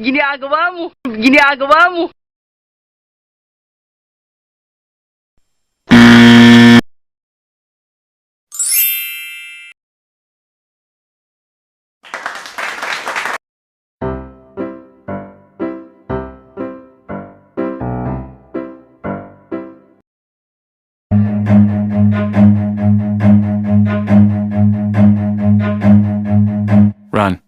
ginagawa mo? Ginagawa mo? Run.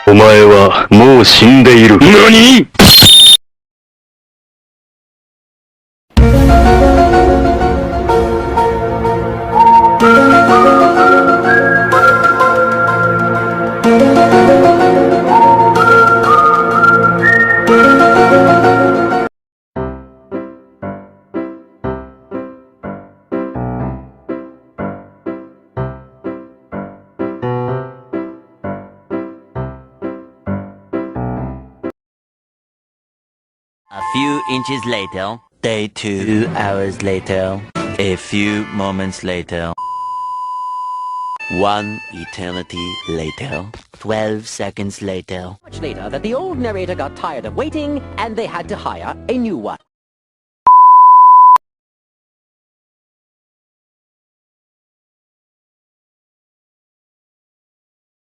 O前はもう死んでいる。何？A few inches later, day 2 hours later, a few moments later, 1 eternity later, 12 seconds later. Much later that the old narrator got tired of waiting and they had to hire a new one.